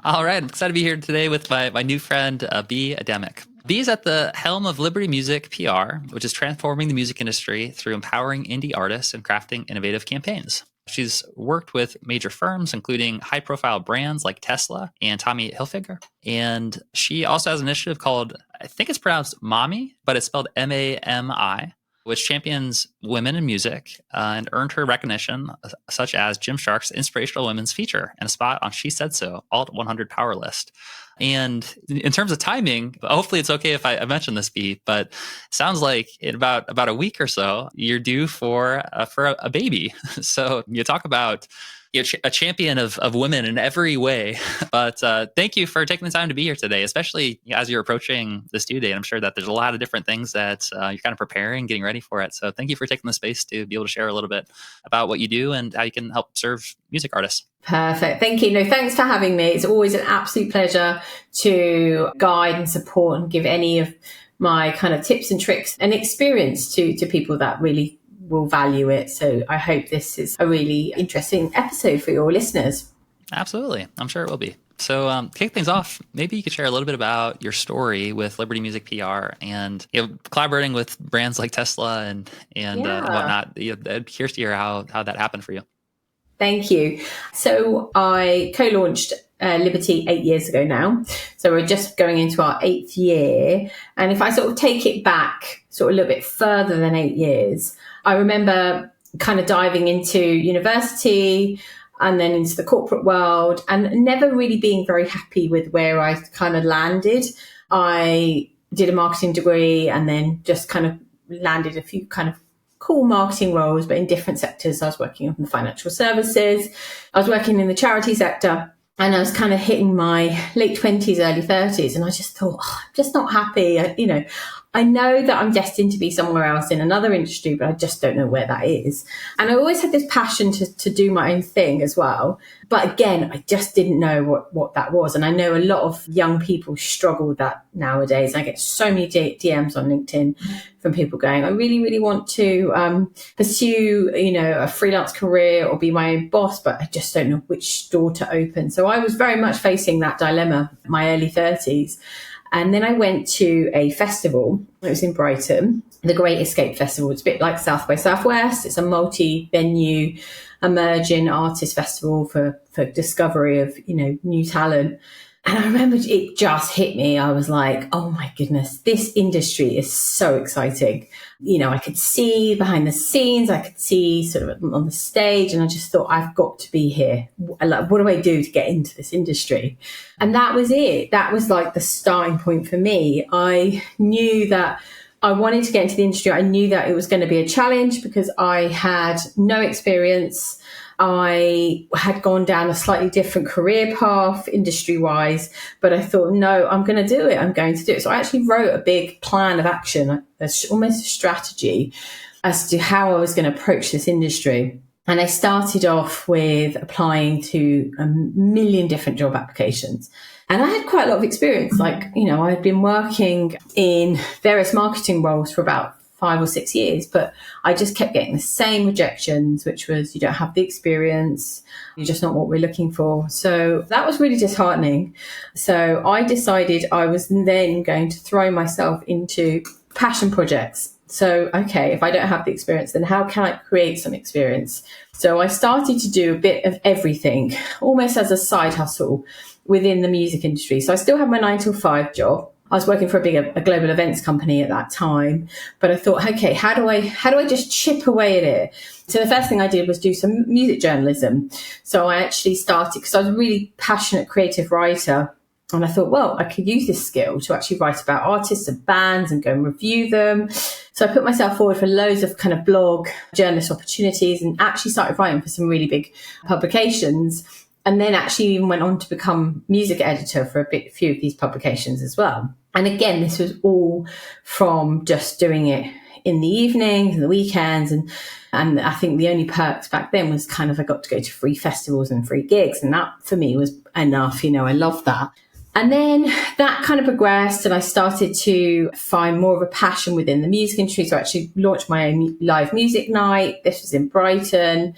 All right, I'm excited to be here today with my new friend, Bea Adamic. Bea is at the helm of Liberty Music PR, which is transforming the music industry through empowering indie artists and crafting innovative campaigns. She's worked with major firms, including high-profile brands like Tesla and Tommy Hilfiger. And she also has an initiative called, I think it's pronounced Mommy, but it's spelled MAMI, which champions women in music and earned her recognition, such as Gymshark's Inspirational Women's feature and a spot on She Said So, Alt 100 Power List. And in terms of timing, hopefully it's okay if I mention this, Bea, but it sounds like in about a week or so, you're due for a baby. So you talk about a champion of women in every way. But thank you for taking the time to be here today, especially as you're approaching this due date. I'm sure that there's a lot of different things that you're kind of preparing, getting ready for it. So thank you for taking the space to be able to share a little bit about what you do and how you can help serve music artists. Perfect. Thank you. No, thanks for having me. It's always an absolute pleasure to guide and support and give any of my kind of tips and tricks and experience to people that really will value it. So I hope this is a really interesting episode for your listeners. Absolutely. I'm sure it will be. So to kick things off, maybe you could share a little bit about your story with Liberty Music PR and collaborating with brands like Tesla and whatnot. Curious to hear how that happened for you. Thank you. So I co-launched Liberty 8 years ago now. So we're just going into our 8th year. And if I sort of take it back sort of a little bit further than 8 years, I remember kind of diving into university and then into the corporate world and never really being very happy with where I kind of landed. I did a marketing degree and then just kind of landed a few kind of cool marketing roles, but in different sectors. I was working in the financial services, I was working in the charity sector, and I was kind of hitting my late 20s, early 30s. And I just thought, I'm just not happy. I know that I'm destined to be somewhere else in another industry, but I just don't know where that is. And I always had this passion to do my own thing as well. But again, I just didn't know what that was. And I know a lot of young people struggle with that nowadays. I get so many DMs on LinkedIn from people going, I really, really want to pursue, a freelance career or be my own boss, but I just don't know which door to open. So I was very much facing that dilemma in my early 30s. And then I went to a festival. It was in Brighton, the Great Escape Festival. It's a bit like South by Southwest. It's a multi-venue emerging artist festival for discovery of, new talent. And I remember it just hit me. I was like, oh my goodness, this industry is so exciting. I could see behind the scenes, I could see sort of on the stage, and I just thought, I've got to be here. Like, what do I do to get into this industry? And that was it. That was like the starting point for me. I knew that I wanted to get into the industry. I knew that it was going to be a challenge because I had no experience. I had gone down a slightly different career path industry-wise, but I thought, no, I'm going to do it. I'm going to do it. So I actually wrote a big plan of action, almost a strategy as to how I was going to approach this industry. And I started off with applying to a million different job applications. And I had quite a lot of experience. I had been working in various marketing roles for about 5 or 6 years, but I just kept getting the same rejections, which was, you don't have the experience, you're just not what we're looking for. So that was really disheartening. So I decided I was then going to throw myself into passion projects. So, okay, if I don't have the experience, then how can I create some experience? So I started to do a bit of everything, almost as a side hustle within the music industry. So I still had my 9 to 5 job. I was working for a global events company at that time, but I thought, okay, how do I just chip away at it? So the first thing I did was do some music journalism. So I actually started, because I was a really passionate creative writer, and I thought, well, I could use this skill to actually write about artists and bands and go and review them. So I put myself forward for loads of kind of blog journalist opportunities and actually started writing for some really big publications. And then actually even went on to become music editor for a few of these publications as well. And again, this was all from just doing it in the evenings and the weekends. And I think the only perks back then was kind of I got to go to free festivals and free gigs. And that for me was enough. I loved that. And then that kind of progressed and I started to find more of a passion within the music industry. So I actually launched my own live music night. This was in Brighton.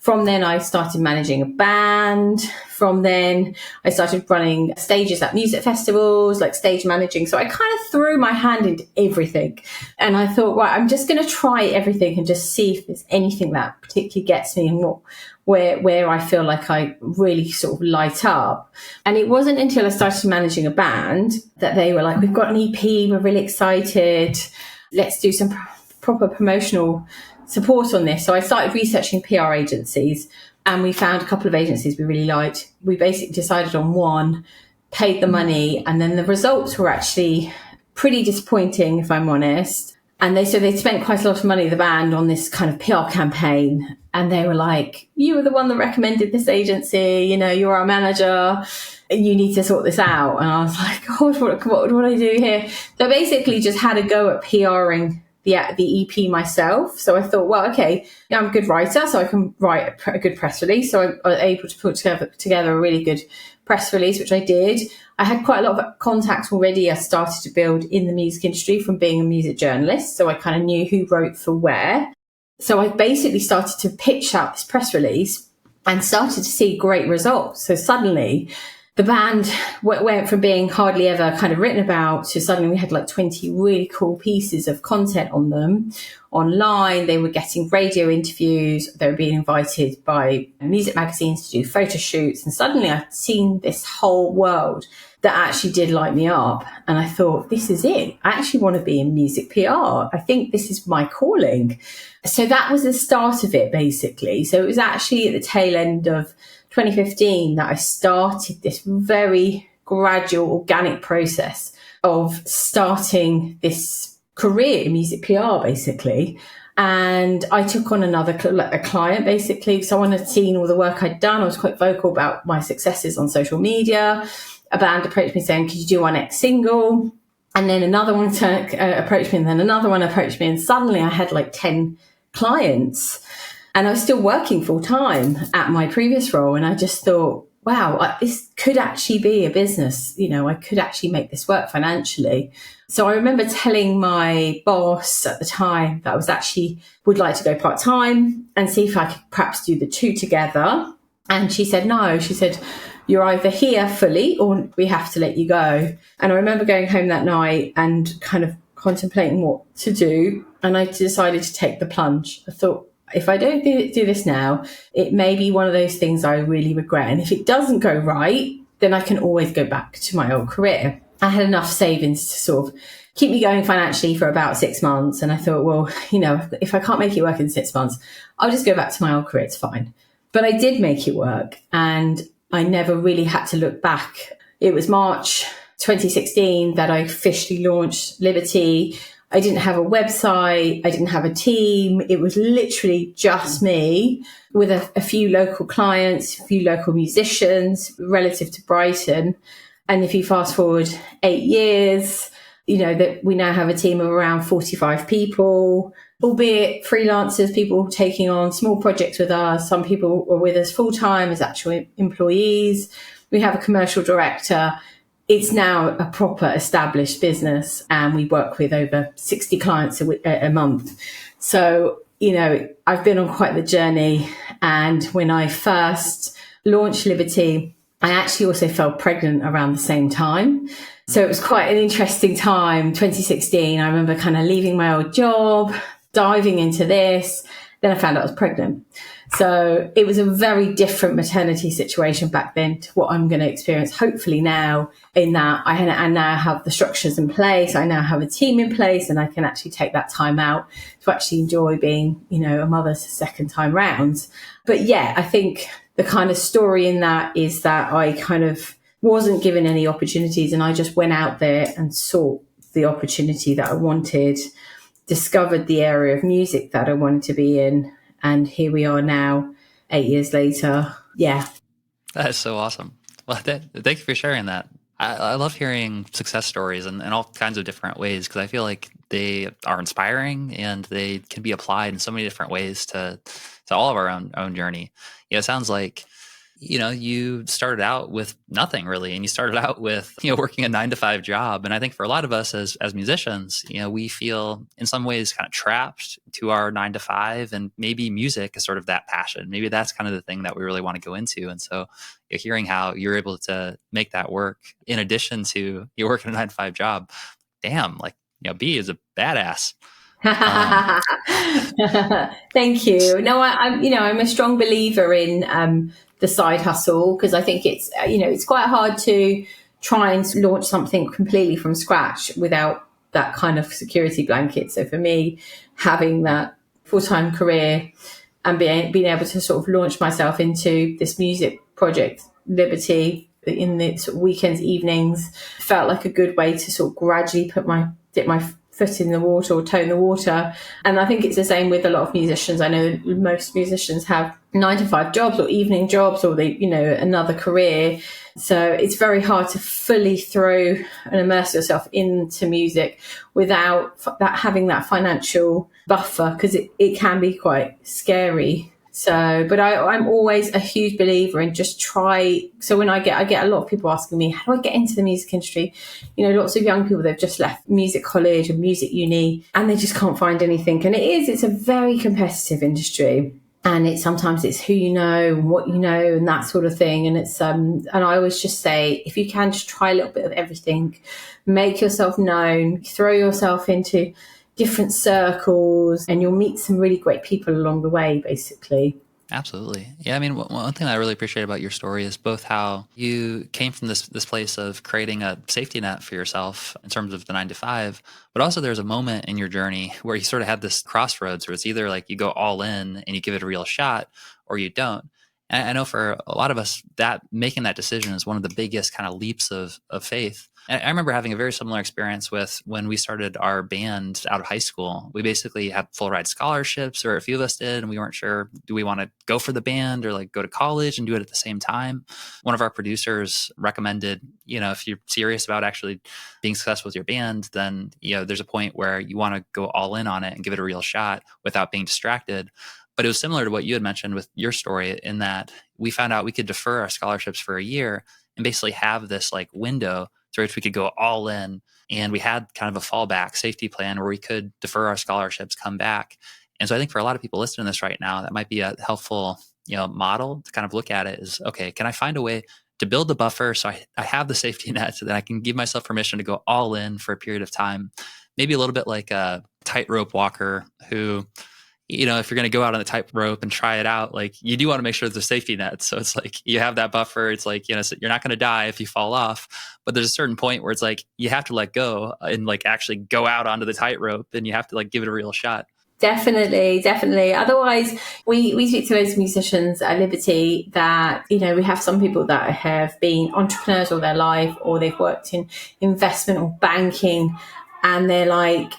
From then, I started managing a band. From then, I started running stages at music festivals, like stage managing. So I kind of threw my hand into everything. And I thought, right, I'm just going to try everything and just see if there's anything that particularly gets me and where I feel like I really sort of light up. And it wasn't until I started managing a band that they were like, we've got an EP, we're really excited. Let's do some proper promotional support on this. So I started researching PR agencies, and we found a couple of agencies we really liked. We basically decided on one, paid the money, and then the results were actually pretty disappointing, if I'm honest. And they'd spent quite a lot of money, the band, on this kind of PR campaign. And they were like, you were the one that recommended this agency, you're our manager, you need to sort this out. And I was like, God, what do I do here? So I basically just had a go at PRing the EP myself. So I thought, well, okay, I'm a good writer, so I can write a good press release. So I was able to put together a really good press release, which I did. I had quite a lot of contacts already. I started to build in the music industry from being a music journalist. So I kind of knew who wrote for where. So I basically started to pitch out this press release and started to see great results. So suddenly the band went from being hardly ever kind of written about to suddenly we had like 20 really cool pieces of content on them online. They were getting radio interviews. They were being invited by music magazines to do photo shoots. And suddenly I'd seen this whole world that actually did light me up. And I thought, this is it. I actually want to be in music PR. I think this is my calling. So that was the start of it, basically. So it was actually at the tail end of 2015 that I started this very gradual, organic process of starting this career in music PR, basically. And I took on a client, basically. Someone had seen all the work I'd done. I was quite vocal about my successes on social media. A band approached me saying, could you do our next single? And then another one approached me, and then another one approached me. And suddenly I had like 10 clients. And I was still working full time at my previous role. And I just thought, wow, this could actually be a business. I could actually make this work financially. So I remember telling my boss at the time that I would like to go part time and see if I could perhaps do the two together. And she said, no, she said, you're either here fully or we have to let you go. And I remember going home that night and kind of contemplating what to do. And I decided to take the plunge. I thought, if I don't do this now, it may be one of those things I really regret. And if it doesn't go right, then I can always go back to my old career. I had enough savings to sort of keep me going financially for about 6 months. And I thought, well, if I can't make it work in 6 months, I'll just go back to my old career. It's fine. But I did make it work, and I never really had to look back. It was March 2016 that I officially launched Liberty. I didn't have a website. I didn't have a team. It was literally just me with a few local clients, a few local musicians relative to Brighton. And if you fast forward 8 years, that we now have a team of around 45 people, albeit freelancers, people taking on small projects with us. Some people are with us full time as actual employees. We have a commercial director. It's now a proper established business, and we work with over 60 clients a month. So, I've been on quite the journey. And when I first launched Liberty, I actually also fell pregnant around the same time. So it was quite an interesting time, 2016. I remember kind of leaving my old job, diving into this. Then I found out I was pregnant. So it was a very different maternity situation back then to what I'm going to experience hopefully now, in that I now have the structures in place. I now have a team in place, and I can actually take that time out to actually enjoy being, a mother second time round. But yeah, I think the kind of story in that is that I kind of wasn't given any opportunities, and I just went out there and sought the opportunity that I wanted, discovered the area of music that I wanted to be in. And here we are now, 8 years later. Yeah. That is so awesome. Well, thank you for sharing that. I love hearing success stories in all kinds of different ways, because I feel like they are inspiring and they can be applied in so many different ways to all of our own journey. It sounds like you started out with nothing really, and you started out with, working a 9 to 5 job. And I think for a lot of us as musicians, we feel in some ways kind of trapped to our 9 to 5, and maybe music is sort of that passion. Maybe that's kind of the thing that we really want to go into. And so hearing how you're able to make that work in addition to you working a 9 to 5 job, damn, like, B is a badass. Thank you. No, I'm a strong believer in the side hustle, because I think it's quite hard to try and launch something completely from scratch without that kind of security blanket. So for me, having that full-time career and being able to sort of launch myself into this music project, Liberty, in the sort of weekends, evenings, felt like a good way to sort of gradually dip my foot in the water or toe in the water. And I think it's the same with a lot of musicians. I know most musicians have 9 to 5 jobs or evening jobs, or another career. So it's very hard to fully throw and immerse yourself into music without having that financial buffer, because it can be quite scary. So, but I'm always a huge believer in just try. So when I get a lot of people asking me, how do I get into the music industry? Lots of young people, they've just left music college and music uni, and they just can't find anything. And it's a very competitive industry. And sometimes it's who you know and what you know and that sort of thing. And and I always just say, if you can, just try a little bit of everything, make yourself known, throw yourself into different circles, and you'll meet some really great people along the way, basically. Absolutely. Yeah. I mean, one thing I really appreciate about your story is both how you came from this place of creating a safety net for yourself in terms of the 9 to 5, but also there's a moment in your journey where you sort of had this crossroads where it's either like you go all in and you give it a real shot, or you don't. And I know for a lot of us, that making that decision is one of the biggest kind of leaps of faith. And I remember having a very similar experience with when we started our band out of high school. We basically had full ride scholarships, or a few of us did, and we weren't sure, do we want to go for the band or like go to college and do it at the same time? One of our producers recommended, if you're serious about actually being successful with your band, then, there's a point where you want to go all in on it and give it a real shot without being distracted. But it was similar to what you had mentioned with your story, in that we found out we could defer our scholarships for a year and basically have this like window through which we could go all in. And we had kind of a fallback safety plan where we could defer our scholarships, come back. And so I think for a lot of people listening to this right now, that might be a helpful, model to kind of look at it is, okay, can I find a way to build the buffer so I have the safety net so that I can give myself permission to go all in for a period of time? Maybe a little bit like a tightrope walker who, if you're going to go out on the tightrope and try it out, like you do want to make sure there's a safety net. So it's like you have that buffer. It's like, so you're not going to die if you fall off. But there's a certain point where it's like you have to let go and like actually go out onto the tightrope, and you have to like give it a real shot. Definitely. Otherwise, we speak to those musicians at Liberty that, we have some people that have been entrepreneurs all their life, or they've worked in investment or banking, and they're like,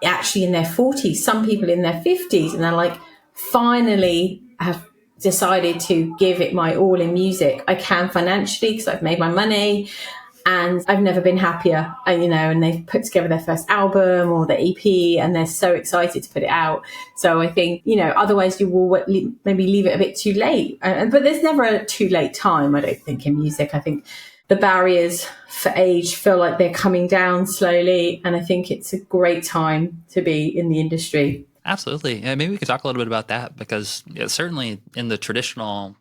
actually in their 40s, some people in their 50s, and they're like, finally have decided to give it my all in music. I can financially, because I've made my money, and I've never been happier. And they've put together their first album or their EP, and they're so excited to put it out. So I think, otherwise you will maybe leave it a bit too late. But there's never a too late time, I don't think, in music. I think the barriers for age feel like they're coming down slowly. And I think it's a great time to be in the industry. Absolutely. Yeah, maybe we could talk a little bit about that, because certainly in the traditional,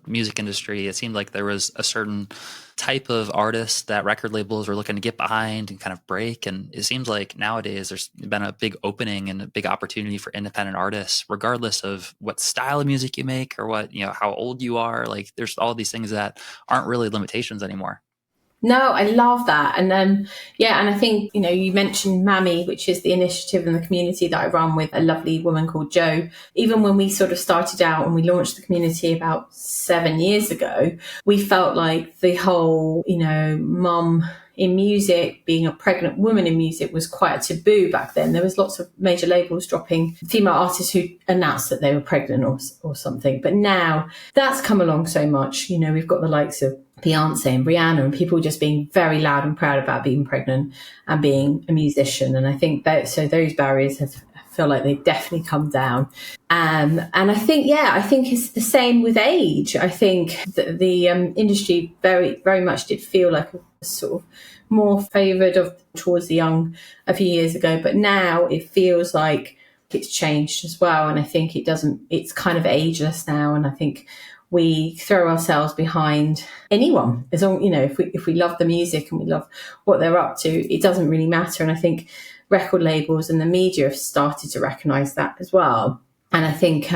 music industry, it seemed like there was a certain type of artist that record labels were looking to get behind and kind of break. And it seems like nowadays there's been a big opening and a big opportunity for independent artists, regardless of what style of music you make or what, how old you are. Like there's all these things that aren't really limitations anymore. No, I love that. And and I think, you mentioned Mammy, which is the initiative in the community that I run with a lovely woman called Jo. Even when we sort of started out and we launched the community about 7 years ago, we felt like the whole, mum in music, being a pregnant woman in music was quite a taboo back then. There was lots of major labels dropping female artists who announced that they were pregnant or something. But now that's come along so much. We've got the likes of Beyonce and Rihanna, and people just being very loud and proud about being pregnant and being a musician. And I think that those barriers have feel like they've definitely come down. And I think, I think it's the same with age. I think that the industry very, very much did feel like a sort of more favoured towards the young a few years ago, but now it feels like it's changed as well. And I think it's kind of ageless now. And I think we throw ourselves behind anyone, as long, if we love the music and we love what they're up to, it doesn't really matter. And I think record labels and the media have started to recognise that as well. And I think,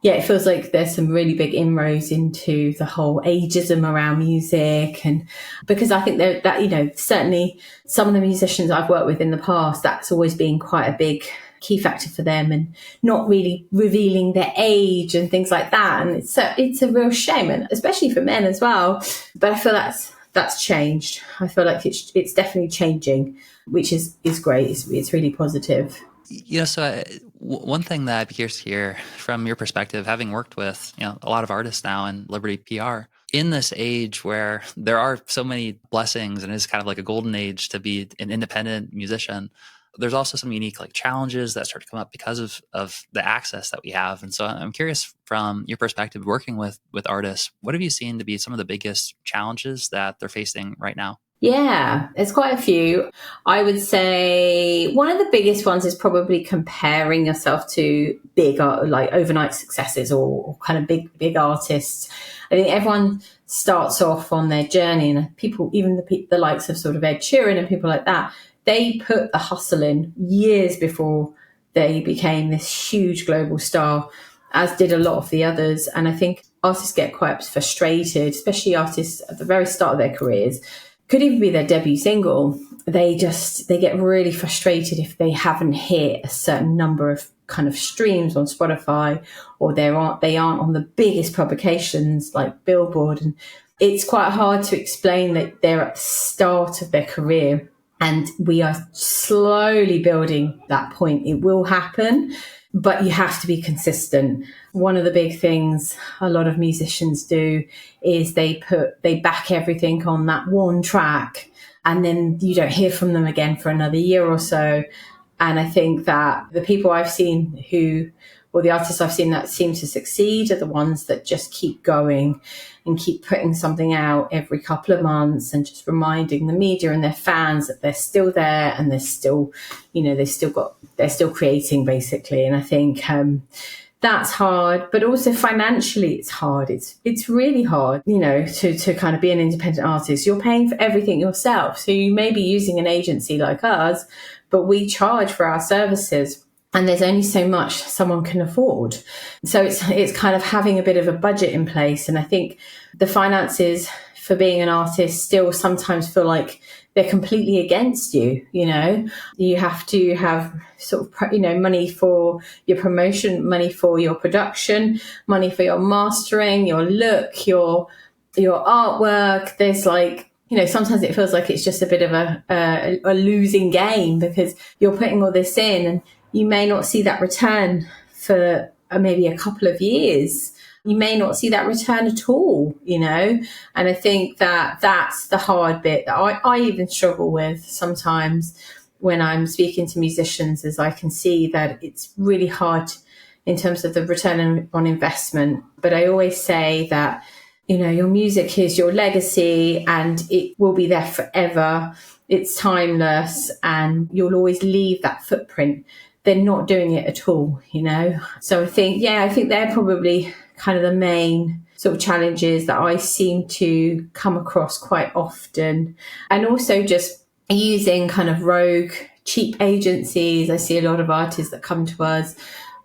it feels like there's some really big inroads into the whole ageism around music. And because I think that, certainly some of the musicians I've worked with in the past, that's always been quite a big key factor for them, and not really revealing their age and things like that. And it's a real shame, and especially for men as well. But I feel that's changed. I feel like it's definitely changing, which is great. It's really positive. So one thing that I'd be curious to hear from your perspective, having worked with a lot of artists now in Liberty PR, in this age where there are so many blessings and it's kind of like a golden age to be an independent musician, there's also some unique challenges that start to come up because of the access that we have. And so I'm curious, from your perspective, working with artists, what have you seen to be some of the biggest challenges that they're facing right now? Yeah, there's quite a few. I would say one of the biggest ones is probably comparing yourself to big, overnight successes or kind of big artists. I think everyone starts off on their journey, and people, even the likes of sort of Ed Sheeran and people like that, they put the hustle in years before they became this huge global star, as did a lot of the others. And I think artists get quite frustrated, especially artists at the very start of their careers. Could even be their debut single. They get really frustrated if they haven't hit a certain number of kind of streams on Spotify, or they aren't on the biggest publications like Billboard. And it's quite hard to explain that they're at the start of their career and we are slowly building that point. It will happen, but you have to be consistent. One of the big things a lot of musicians do is they back everything on that one track, and then you don't hear from them again for another year or so. And I think that the people I've seen the artists I've seen that seem to succeed are the ones that just keep going and keep putting something out every couple of months and just reminding the media and their fans that they're still there and they're still, they're still creating, basically. And I think that's hard, but also financially it's hard. It's really hard, to kind of be an independent artist. You're paying for everything yourself. So you may be using an agency like us, but we charge for our services. And there's only so much someone can afford. So it's kind of having a bit of a budget in place. And I think the finances for being an artist still sometimes feel like they're completely against you. You have to have sort of, money for your promotion, money for your production, money for your mastering, your look, your artwork. There's sometimes it feels like it's just a bit of a losing game, because you're putting all this in and you may not see that return for maybe a couple of years. You may not see that return at all, And I think that that's the hard bit that I even struggle with sometimes when I'm speaking to musicians, as I can see that it's really hard in terms of the return on investment. But I always say that, your music is your legacy and it will be there forever. It's timeless and you'll always leave that footprint. They're not doing it at all, So I think they're probably kind of the main sort of challenges that I seem to come across quite often. And also just using kind of rogue, cheap agencies. I see a lot of artists that come to us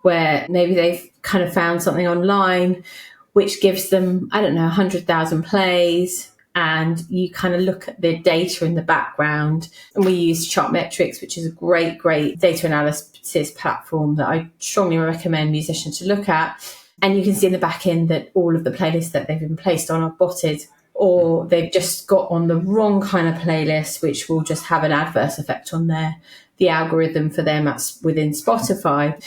where maybe they've kind of found something online which gives them, 100,000 plays. And you kind of look at the data in the background, and we use Chartmetrics, which is a great data analysis platform that I strongly recommend musicians to look at. And you can see in the back end that all of the playlists that they've been placed on are botted, or they've just got on the wrong kind of playlist, which will just have an adverse effect on the algorithm for them within Spotify.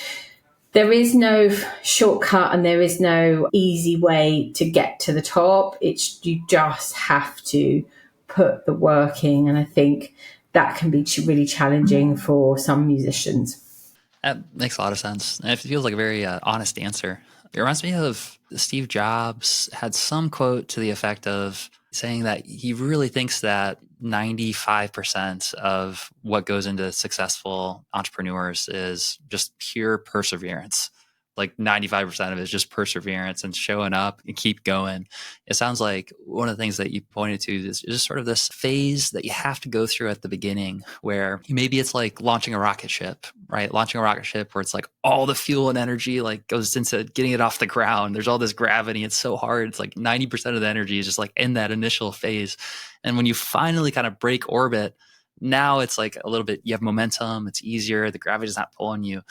There is no shortcut and there is no easy way to get to the top. You just have to put the work in. And I think that can be really challenging for some musicians. That makes a lot of sense. And it feels like a very honest answer. It reminds me of Steve Jobs had some quote to the effect of saying that he really thinks that 95% of what goes into successful entrepreneurs is just pure perseverance. Like 95% of it is just perseverance and showing up and keep going. It sounds like one of the things that you pointed to is just sort of this phase that you have to go through at the beginning where maybe it's like launching a rocket ship, right? Launching a rocket ship where it's like all the fuel and energy like goes into getting it off the ground. There's all this gravity. It's so hard. It's like 90% of the energy is just like in that initial phase. And when you finally kind of break orbit, now it's like a little bit, you have momentum, it's easier, the gravity's not pulling you.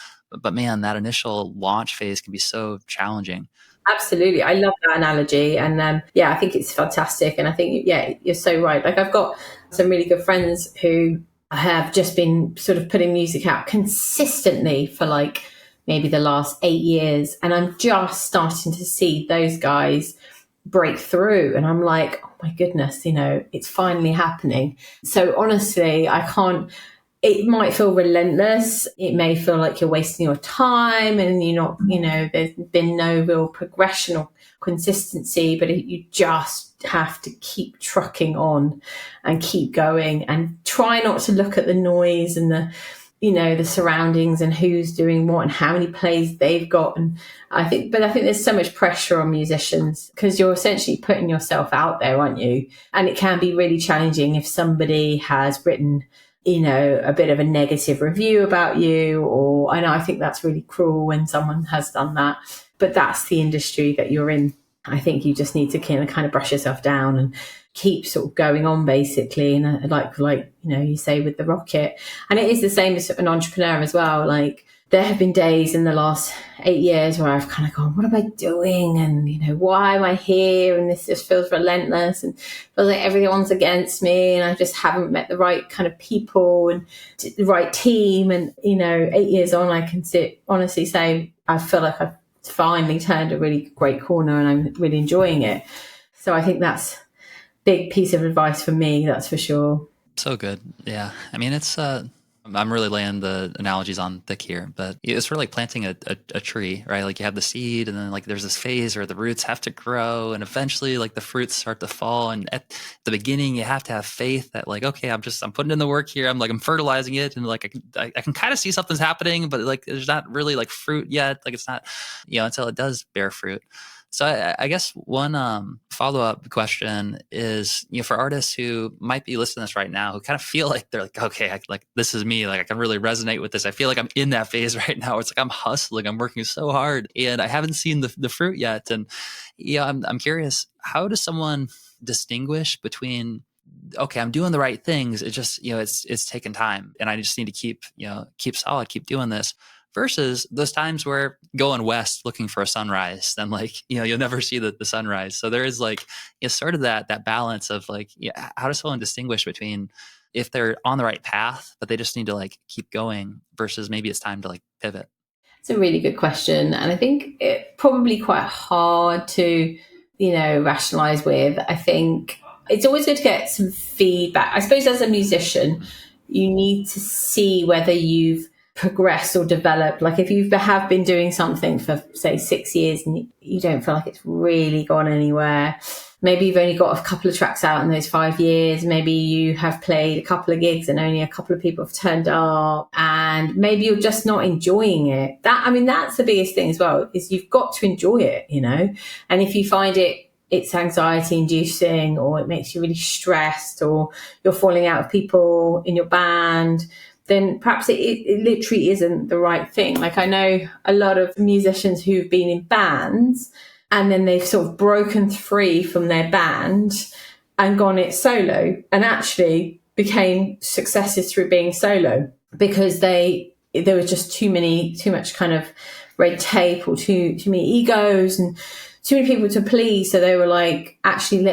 But man, that initial launch phase can be so challenging. Absolutely. I love that analogy. And yeah, I think it's fantastic. And I think, yeah, you're so right. Like I've got some really good friends who have just been sort of putting music out consistently for like maybe the last 8 years. And I'm just starting to see those guys break through. And I'm like, oh my goodness, it's finally happening. So honestly, it might feel relentless. It may feel like you're wasting your time and you're not, there's been no real progression or consistency, but you just have to keep trucking on and keep going and try not to look at the noise and the surroundings and who's doing what and how many plays they've got. And I think there's so much pressure on musicians because you're essentially putting yourself out there, aren't you? And it can be really challenging if somebody has written a bit of a negative review about you, and I think that's really cruel when someone has done that. But that's the industry that you're in. I think you just need to kind of brush yourself down and keep sort of going on, basically. And like you say with the rocket, and it is the same as an entrepreneur as well. Like there have been days in the last 8 years where I've kind of gone, what am I doing? And, why am I here? And this just feels relentless and feels like everyone's against me. And I just haven't met the right kind of people and the right team. And, 8 years on, I can honestly say, I feel like I've finally turned a really great corner and I'm really enjoying it. So I think that's a big piece of advice for me, that's for sure. So good. Yeah. I mean, it's, I'm really laying the analogies on thick here, but it's sort of like planting a tree, right? Like you have the seed and then like there's this phase where the roots have to grow and eventually like the fruits start to fall. And at the beginning, you have to have faith that like, okay, I'm putting in the work here. I'm fertilizing it. And like, I can kind of see something's happening, but like, there's not really like fruit yet. Like it's not, until it does bear fruit. So I guess one follow-up question is, for artists who might be listening to this right now, who kind of feel like they're like, okay, this is me. Like I can really resonate with this. I feel like I'm in that phase right now. It's like I'm hustling, I'm working so hard, and I haven't seen the fruit yet. And I'm curious, how does someone distinguish between, okay, I'm doing the right things. It just it's taken time, and I just need to keep solid, keep doing this. Versus those times where going west looking for a sunrise, then you'll never see the sunrise. So there is sort of that balance of how does someone distinguish between if they're on the right path, but they just need to keep going versus maybe it's time to pivot? It's a really good question. And I think it's probably quite hard to, rationalize with. I think it's always good to get some feedback. I suppose as a musician, you need to see whether you've progress or develop. Like if you have been doing something for say 6 years and you don't feel like it's really gone anywhere, maybe you've only got a couple of tracks out in those 5 years, maybe you have played a couple of gigs and only a couple of people have turned up, and maybe you're just not enjoying it. That's the biggest thing as well, is you've got to enjoy it, and if you find it's anxiety inducing, or it makes you really stressed, or you're falling out with people in your band, then perhaps it literally isn't the right thing. Like I know a lot of musicians who've been in bands and then they've sort of broken free from their band and gone it solo, and actually became successes through being solo because there was just too much kind of red tape, or too many egos and too many people to please. So they were like, actually,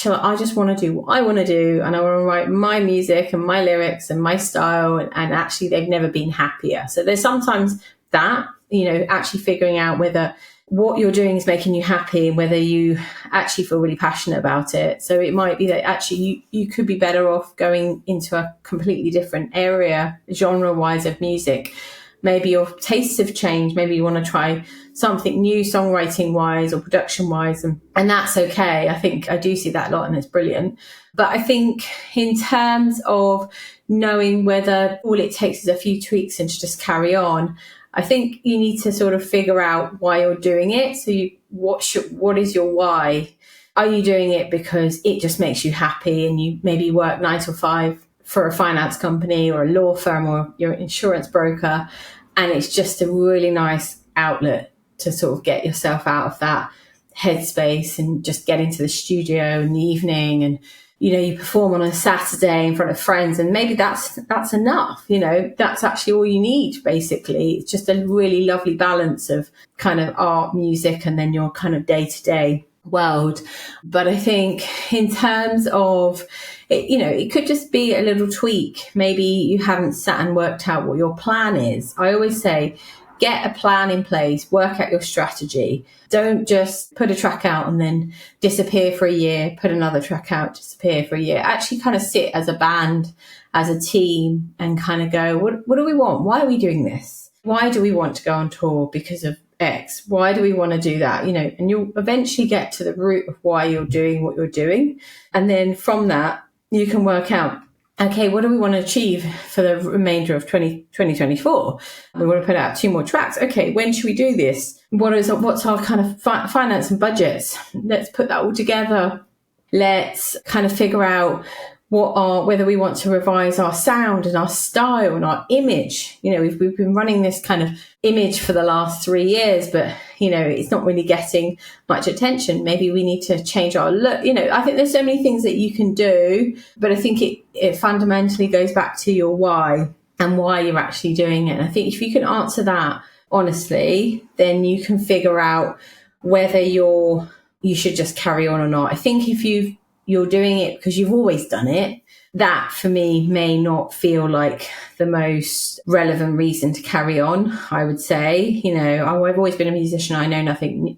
I just want to do what I want to do, and I want to write my music and my lyrics and my style, and actually they've never been happier. So there's sometimes that, actually figuring out whether what you're doing is making you happy and whether you actually feel really passionate about it. So it might be that actually you could be better off going into a completely different area, genre-wise, of music, maybe your tastes have changed. Maybe you want to try something new songwriting wise or production wise. And that's okay. I think I do see that a lot and it's brilliant. But I think in terms of knowing whether all it takes is a few tweaks and to just carry on, I think you need to sort of figure out why you're doing it. So what is your why? Are you doing it because it just makes you happy and you maybe work 9 to 5 for a finance company or a law firm or your insurance broker, and it's just a really nice outlet to sort of get yourself out of that headspace and just get into the studio in the evening, and you perform on a Saturday in front of friends, and maybe that's enough. That's actually all you need, basically. It's just a really lovely balance of kind of art, music, and then your kind of day-to-day world. But I think in terms of it could just be a little tweak. Maybe you haven't sat and worked out what your plan is. I always say, get a plan in place, work out your strategy. Don't just put a track out and then disappear for a year, put another track out, disappear for a year. Actually kind of sit as a band, as a team, and kind of go, what do we want? Why are we doing this? Why do we want to go on tour? Because of X. Why do we want to do that? And you'll eventually get to the root of why you're doing what you're doing. And then from that, you can work out, okay, what do we want to achieve for the remainder of 2024? We want to put out 2 more tracks. Okay, when should we do this? What's our kind of finance and budgets? Let's put that all together. Let's kind of figure out whether we want to revise our sound and our style and our image. We've been running this kind of image for the last 3 years, but it's not really getting much attention. Maybe we need to change our look. I think there's so many things that you can do, but I think it fundamentally goes back to your why and why you're actually doing it. And I think if you can answer that honestly, then you can figure out whether you should just carry on or not. I think if you're doing it because you've always done it, that for me may not feel like the most relevant reason to carry on. I would say, I've always been a musician. I know nothing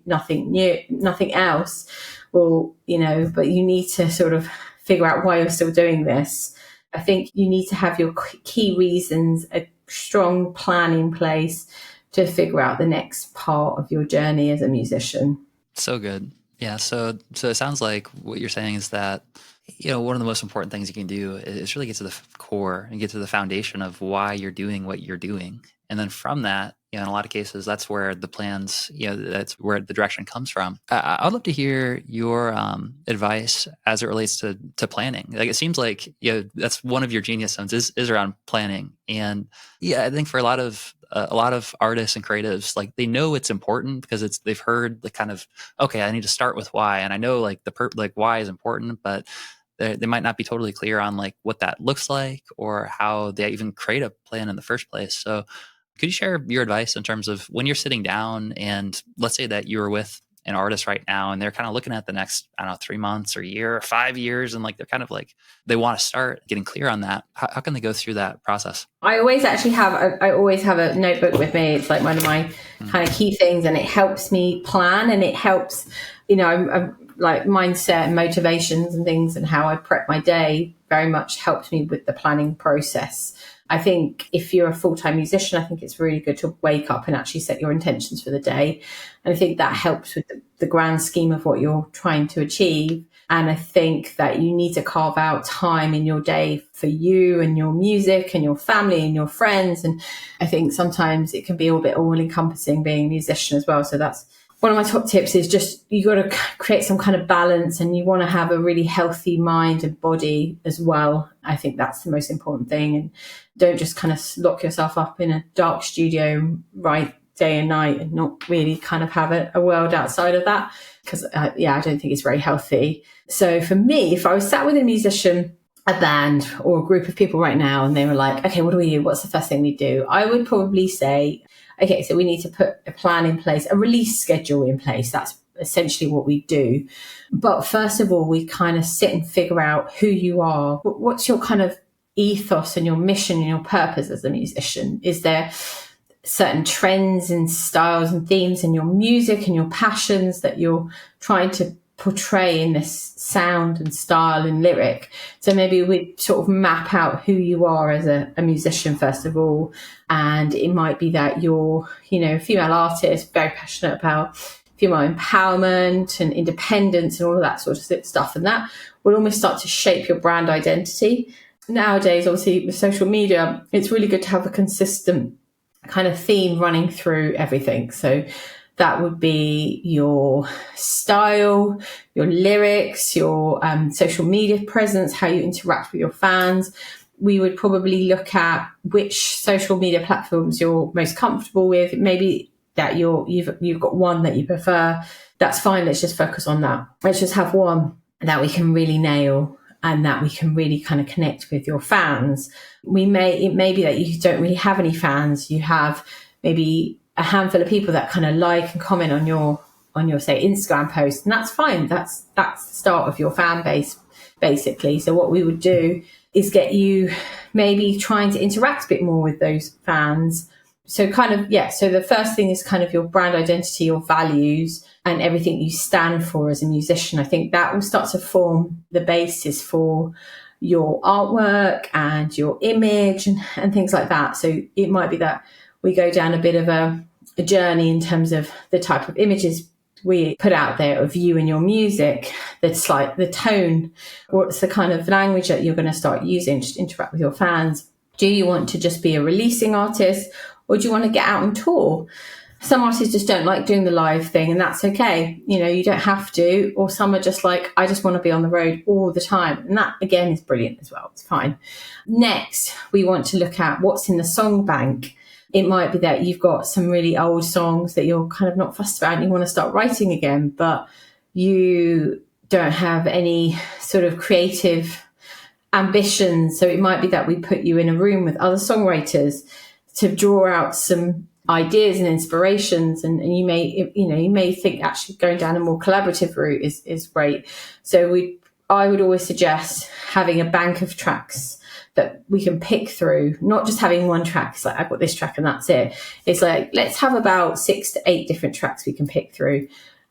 new, nothing else. Well, but you need to sort of figure out why you're still doing this. I think you need to have your key reasons, a strong plan in place to figure out the next part of your journey as a musician. So good. Yeah. So it sounds like what you're saying is that, one of the most important things you can do is really get to the core and get to the foundation of why you're doing what you're doing. And then from that, in a lot of cases, that's where the plans, that's where the direction comes from. I'd love to hear your advice as it relates to planning. Like, it seems like, that's one of your genius zones is around planning. And I think for a lot of artists and creatives, like, they know it's important because they've heard the kind of, okay, I need to start with why. And I know like why is important, but they might not be totally clear on like what that looks like or how they even create a plan in the first place. So could you share your advice in terms of when you're sitting down and let's say that you're with an artist right now and they're kind of looking at the next, 3 months or year or 5 years, and like they're kind of like they want to start getting clear on that. How can they go through that process? I always have a notebook with me. It's like one of my kind of key things, and it helps me plan, and it helps, I'm like mindset and motivations and things, and how I prep my day very much helps me with the planning process. I think if you're a full-time musician, I think it's really good to wake up and actually set your intentions for the day. And I think that helps with the grand scheme of what you're trying to achieve. And I think that you need to carve out time in your day for you and your music and your family and your friends. And I think sometimes it can be a bit all-encompassing being a musician as well. So that's one of my top tips, is just you got to create some kind of balance, and you want to have a really healthy mind and body as well. I think that's the most important thing. And don't just kind of lock yourself up in a dark studio, write day and night, and not really kind of have a world outside of that. Because, I don't think it's very healthy. So for me, if I was sat with a musician, a band, or a group of people right now, and they were like, okay, what do we do? What's the first thing we do? I would probably say, okay, so we need to put a plan in place, a release schedule in place. That's essentially what we do. But first of all, we kind of sit and figure out who you are. What's your kind of ethos and your mission and your purpose as a musician? Is there certain trends and styles and themes in your music and your passions that you're trying to portray in this sound and style and lyric. So maybe we sort of map out who you are as a musician, first of all. And it might be that you're, a female artist, very passionate about female empowerment and independence and all of that sort of stuff. And that will almost start to shape your brand identity. Nowadays, obviously, with social media, it's really good to have a consistent kind of theme running through everything. So that would be your style, your lyrics, your social media presence, how you interact with your fans. We would probably look at which social media platforms you're most comfortable with. Maybe that you've got one that you prefer. That's fine. Let's just focus on that. Let's just have one that we can really nail and that we can really kind of connect with your fans. It may be that you don't really have any fans. You have maybe a handful of people that kind of like and comment on your say Instagram post, and that's fine. That's the start of your fan base, basically. So what we would do is get you maybe trying to interact a bit more with those fans. So so the first thing is kind of your brand identity, your values, and everything you stand for as a musician. I think that will start to form the basis for your artwork and your image and things like that. So it might be that we go down a bit of a journey in terms of the type of images we put out there of you and your music, that's like the tone, what's the kind of language that you're going to start using to interact with your fans. Do you want to just be a releasing artist, or do you want to get out and tour? Some artists just don't like doing the live thing, and that's okay. You don't have to. Or some are just like, I just want to be on the road all the time. And that, again, is brilliant as well. It's fine. Next, we want to look at what's in the song bank. It might be that you've got some really old songs that you're kind of not fussed about and you want to start writing again, but you don't have any sort of creative ambitions. So it might be that we put you in a room with other songwriters to draw out some ideas and inspirations, and you may think actually going down a more collaborative route is great. So I would always suggest having a bank of tracks that we can pick through, not just having one track. It's like, I've got this track and that's it. It's like, let's have about 6 to 8 different tracks we can pick through.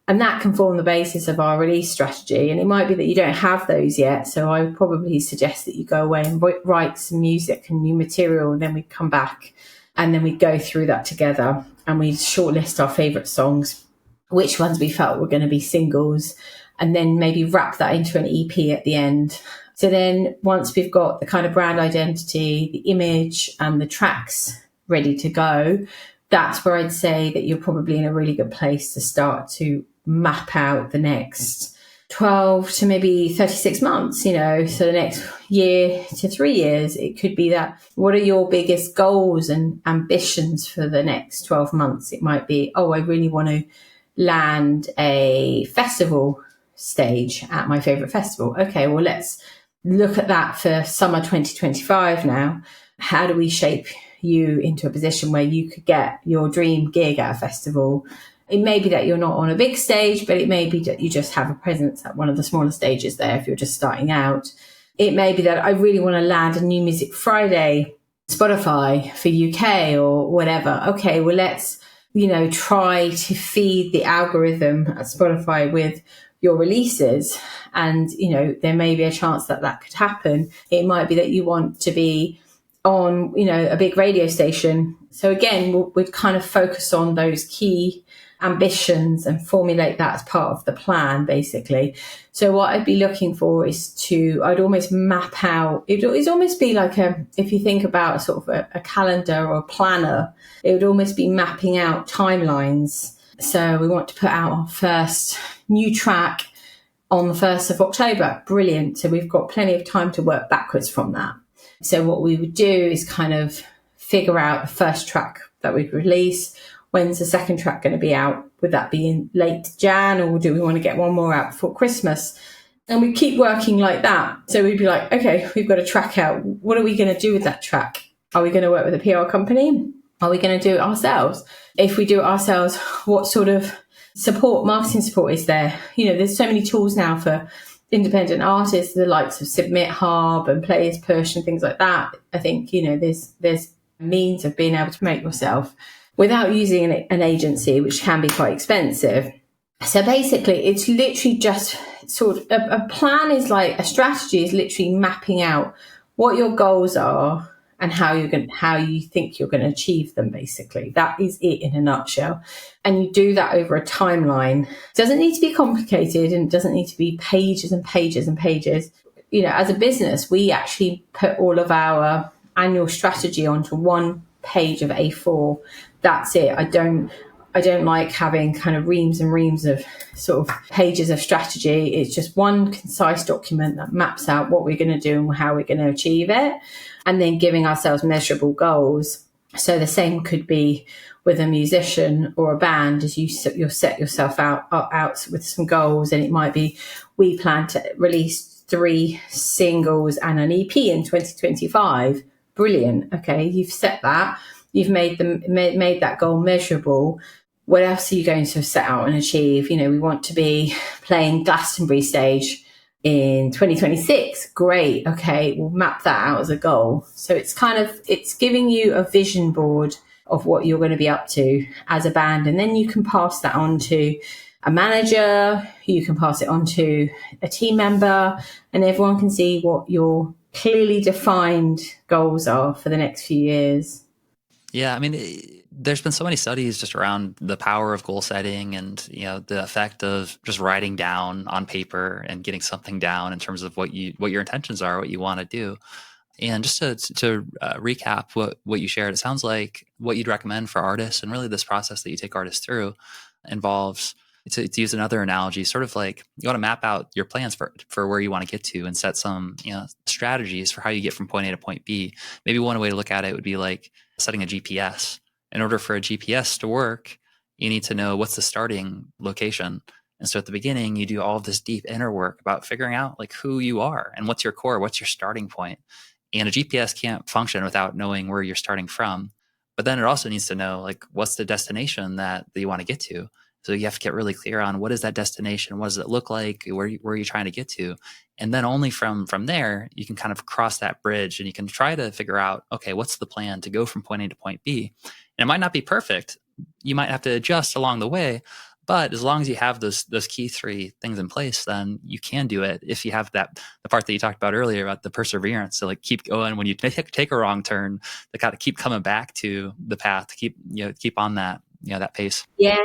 And that can form the basis of our release strategy. And it might be that you don't have those yet. So I would probably suggest that you go away and write some music and new material, and then we come back and then we go through that together and we shortlist our favourite songs, which ones we felt were going to be singles, and then maybe wrap that into an EP at the end. So then once we've got the kind of brand identity, the image and the tracks ready to go, that's where I'd say that you're probably in a really good place to start to map out the next 12 to maybe 36 months, so the next year to 3 years. It could be that, what are your biggest goals and ambitions for the next 12 months? It might be, I really want to land a festival stage at my favourite festival. Okay, well, let's look at that for summer 2025 now. How do we shape you into a position where you could get your dream gig at a festival? It may be that you're not on a big stage, but it may be that you just have a presence at one of the smaller stages there if you're just starting out. It may be that I really want to land a New Music Friday, Spotify for UK or whatever. Okay, well, let's, try to feed the algorithm at Spotify with your releases. And, there may be a chance that could happen. It might be that you want to be on, a big radio station. So again, we'd kind of focus on those key ambitions and formulate that as part of the plan, basically. So what I'd be looking for is I'd almost map out, it'd almost be like if you think about sort of a calendar or a planner, it would almost be mapping out timelines. So we want to put out our first new track on the 1st of October. Brilliant. So we've got plenty of time to work backwards from that. So what we would do is kind of figure out the first track that we'd release. When's the second track going to be out? Would that be in late Jan, or do we want to get one more out before Christmas? And we keep working like that. So we'd be like, okay, we've got a track out. What are we going to do with that track? Are we going to work with a PR company? Are we going to do it ourselves? If we do it ourselves, what sort of marketing support is there? There's so many tools now for independent artists, the likes of Submit Hub and Players Push and things like that. I think, there's means of being able to make yourself without using an agency, which can be quite expensive. So basically, it's literally just sort of a plan is like a strategy is literally mapping out what your goals are and how you think you're going to achieve them. Basically, that is it in a nutshell. And you do that over a timeline. It doesn't need to be complicated, and it doesn't need to be pages and pages and pages. As a business, we actually put all of our annual strategy onto one page of A4. That's it. I don't like having kind of reams and reams of sort of pages of strategy. It's just one concise document that maps out what we're going to do and how we're going to achieve it, and then giving ourselves measurable goals. So the same could be with a musician or a band, as you'll set yourself out with some goals, and it might be, we plan to release 3 singles and an EP in 2025. Brilliant. Okay, you've set that. You've made that goal measurable. What else are you going to set out and achieve? We want to be playing Glastonbury stage in 2026. Great. Okay, we'll map that out as a goal. So it's giving you a vision board of what you're going to be up to as a band. And then you can pass that on to a manager, you can pass it on to a team member, and everyone can see what your clearly defined goals are for the next few years. Yeah, I mean, there's been so many studies just around the power of goal setting and, the effect of just writing down on paper and getting something down in terms of what your intentions are, what you want to do. And just to recap what you shared, it sounds like what you'd recommend for artists, and really this process that you take artists through, involves, to use another analogy, sort of like you want to map out your plans for where you want to get to and set some strategies for how you get from point A to point B. Maybe one way to look at it would be like setting a GPS. In order for a GPS to work, you need to know what's the starting location. And so at the beginning, you do all of this deep inner work about figuring out like who you are and what's your core, what's your starting point. And a GPS can't function without knowing where you're starting from. But then it also needs to know like what's the destination that you want to get to. So you have to get really clear on what is that destination, what does it look like, where are you trying to get to, and then only from there you can kind of cross that bridge and you can try to figure out, okay, what's the plan to go from point A to point B. And it might not be perfect. You might have to adjust along the way, but as long as you have those key 3 things in place, then you can do it. If you have the part that you talked about earlier about the perseverance, to like keep going when you take a wrong turn, to kind of keep coming back to the path, to keep on that that pace. Yeah.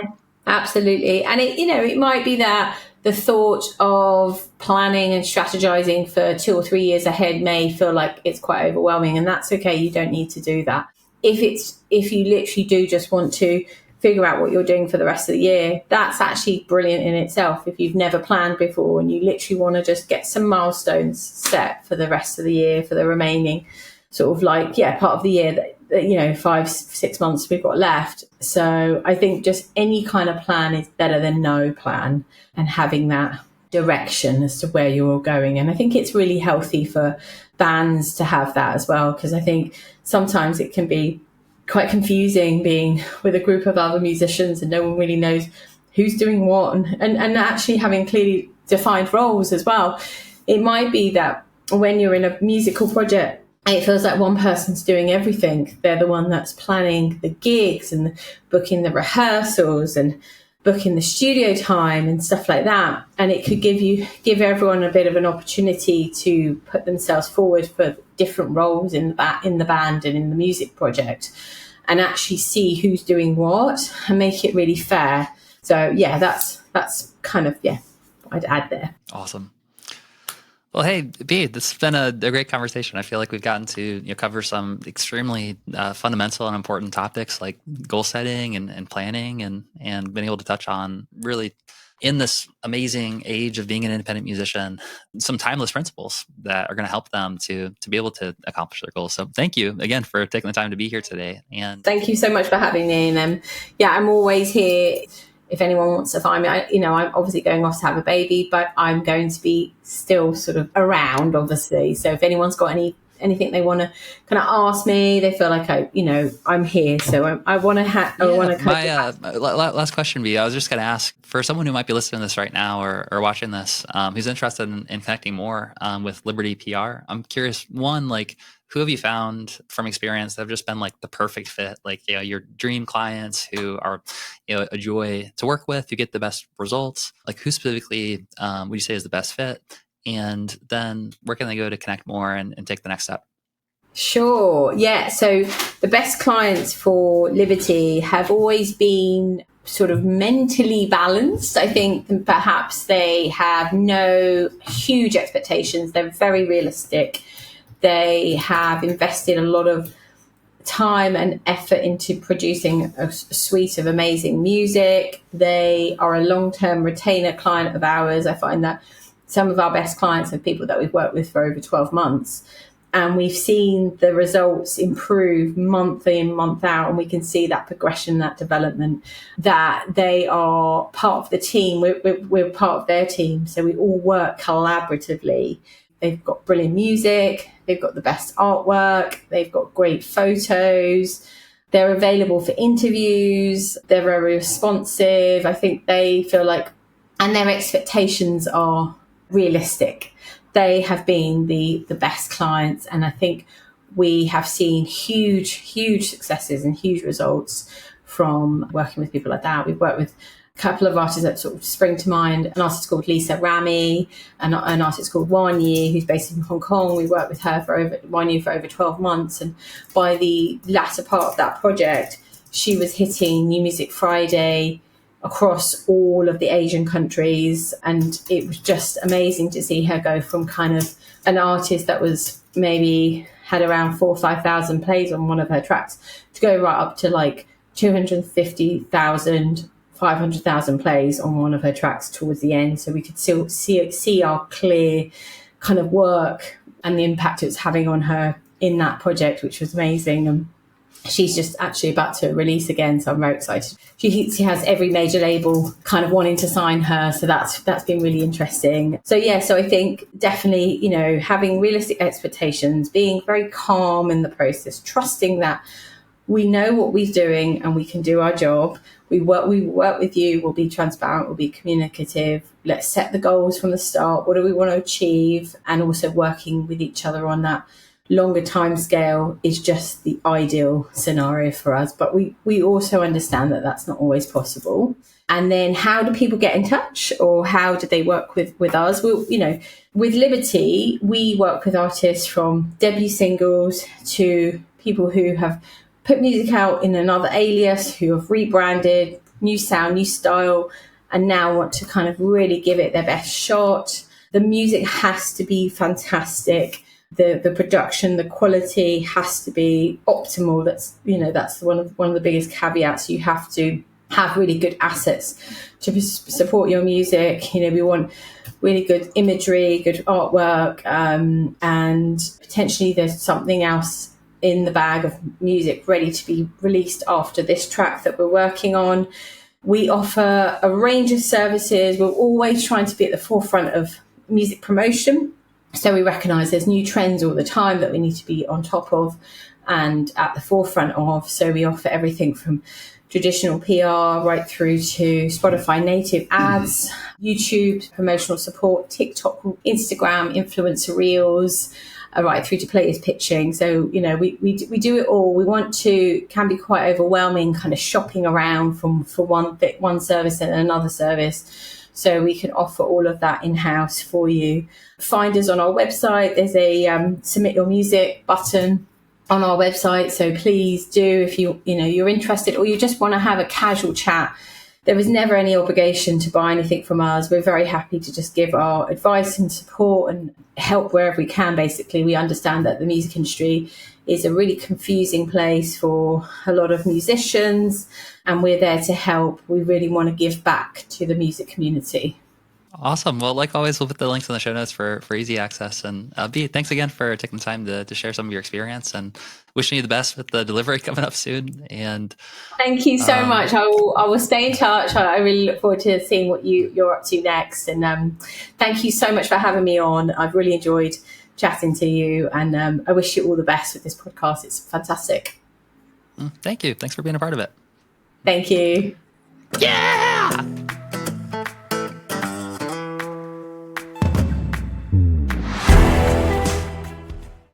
Absolutely. And it might be that the thought of planning and strategizing for 2 or 3 years ahead may feel like it's quite overwhelming, and that's okay. You don't need to do that. If you literally do just want to figure out what you're doing for the rest of the year, that's actually brilliant in itself. If you've never planned before and you literally want to just get some milestones set for the rest of the year, for the remaining sort of part of the year that 5-6 months we've got left. So I think just any kind of plan is better than no plan, and having that direction as to where you're all going. And I think it's really healthy for bands to have that as well, because I think sometimes it can be quite confusing being with a group of other musicians and no one really knows who's doing what, and actually having clearly defined roles as well. It might be that when you're in a musical project, it feels like one person's doing everything. They're the one that's planning the gigs and booking the rehearsals and booking the studio time and stuff like that. And it could give everyone a bit of an opportunity to put themselves forward for different roles in the band and in the music project, and actually see who's doing what and make it really fair. So yeah, that's kind of what I'd add there. Awesome. Well, hey, Bea, this has been a great conversation. I feel like we've gotten to cover some extremely fundamental and important topics like goal setting and planning, and been able to touch on, really, in this amazing age of being an independent musician, some timeless principles that are going to help them to be able to accomplish their goals. So thank you again for taking the time to be here today. And thank you so much for having me. And I'm always here. If anyone wants to find me, I'm obviously going off to have a baby, but I'm going to be still sort of around, obviously. So if anyone's got any anything they want to kind of ask me. They feel like I'm here, so I want to last question, Bea. I was just going to ask, for someone who might be listening to this right now or watching this, who's interested in connecting more with Liberty PR. I'm curious, one, like, who have you found from experience that have just been like the perfect fit, like, your dream clients who are, a joy to work with, who get the best results? Like, who specifically would you say is the best fit? And then where can they go to connect more and take the next step? Sure. Yeah. So the best clients for Liberty have always been sort of mentally balanced. I think perhaps they have no huge expectations. They're very realistic. They have invested a lot of time and effort into producing a suite of amazing music. They are a long-term retainer client of ours. I find that some of our best clients are people that we've worked with for over 12 months. And we've seen the results improve month in, month out. And we can see that progression, that development, that they are part of the team. We're part of their team. So we all work collaboratively. They've got brilliant music. They've got the best artwork. They've got great photos. They're available for interviews. They're very responsive. I think they feel like, and their expectations are realistic. They have been the best clients. And I think we have seen huge successes and huge results from working with people like that. We've worked with a couple of artists that sort of spring to mind. An artist called Lisa Rami, an artist called Wan Yi, who's based in Hong Kong. We worked with her for over 12 months. And by the latter part of that project, she was hitting New Music Friday across all of the Asian countries. And it was just amazing to see her go from kind of an artist that was maybe had around 4,000 or 5,000 plays on one of her tracks to go right up to like 250,000, 500,000 plays on one of her tracks towards the end. So we could still see our clear kind of work and the impact it was having on her in that project, which was amazing. And she's just actually about to release again, so I'm very excited. She has every major label kind of wanting to sign her, so that's been really interesting. So I think definitely, having realistic expectations, being very calm in the process, trusting that we know what we're doing and we can do our job. We work with you, we'll be transparent, we'll be communicative. Let's set the goals from the start. What do we want to achieve? And also working with each other on that longer time scale is just the ideal scenario for us. But we also understand that that's not always possible. And then how do people get in touch, or how do they work with us? Well, with Liberty, we work with artists from debut singles to people who have put music out in another alias, who have rebranded, new sound, new style, and now want to kind of really give it their best shot. The music has to be fantastic. The production, the quality has to be optimal. That's one of the biggest caveats. You have to have really good assets to support your music. We want really good imagery, good artwork, and potentially there's something else in the bag of music ready to be released after this track that we're working on. We offer a range of services. We're always trying to be at the forefront of music promotion. So we recognise there's new trends all the time that we need to be on top of and at the forefront of. So we offer everything from traditional PR right through to Spotify native ads, YouTube promotional support, TikTok, Instagram, influencer reels, right through to players pitching. So, we do it all. We can be quite overwhelming, kind of shopping around for one service and another service. So we can offer all of that in-house for you. Find us on our website. There's a submit your music button on our website. So please do, if you're interested or you just want to have a casual chat. There is never any obligation to buy anything from us. We're very happy to just give our advice and support and help wherever we can, basically. We understand that the music industry is a really confusing place for a lot of musicians, and we're there to help. We really want to give back to the music community. Awesome. Well, like always, we'll put the links in the show notes for easy access. And Bea, thanks again for taking the time to share some of your experience, and wishing you the best with the delivery coming up soon. And thank you so much. I will stay in touch. I really look forward to seeing what you're up to next. And thank you so much for having me on. I've really enjoyed chatting to you, and I wish you all the best with this podcast. It's fantastic. Thank you. Thanks for being a part of it. Thank you. Yeah!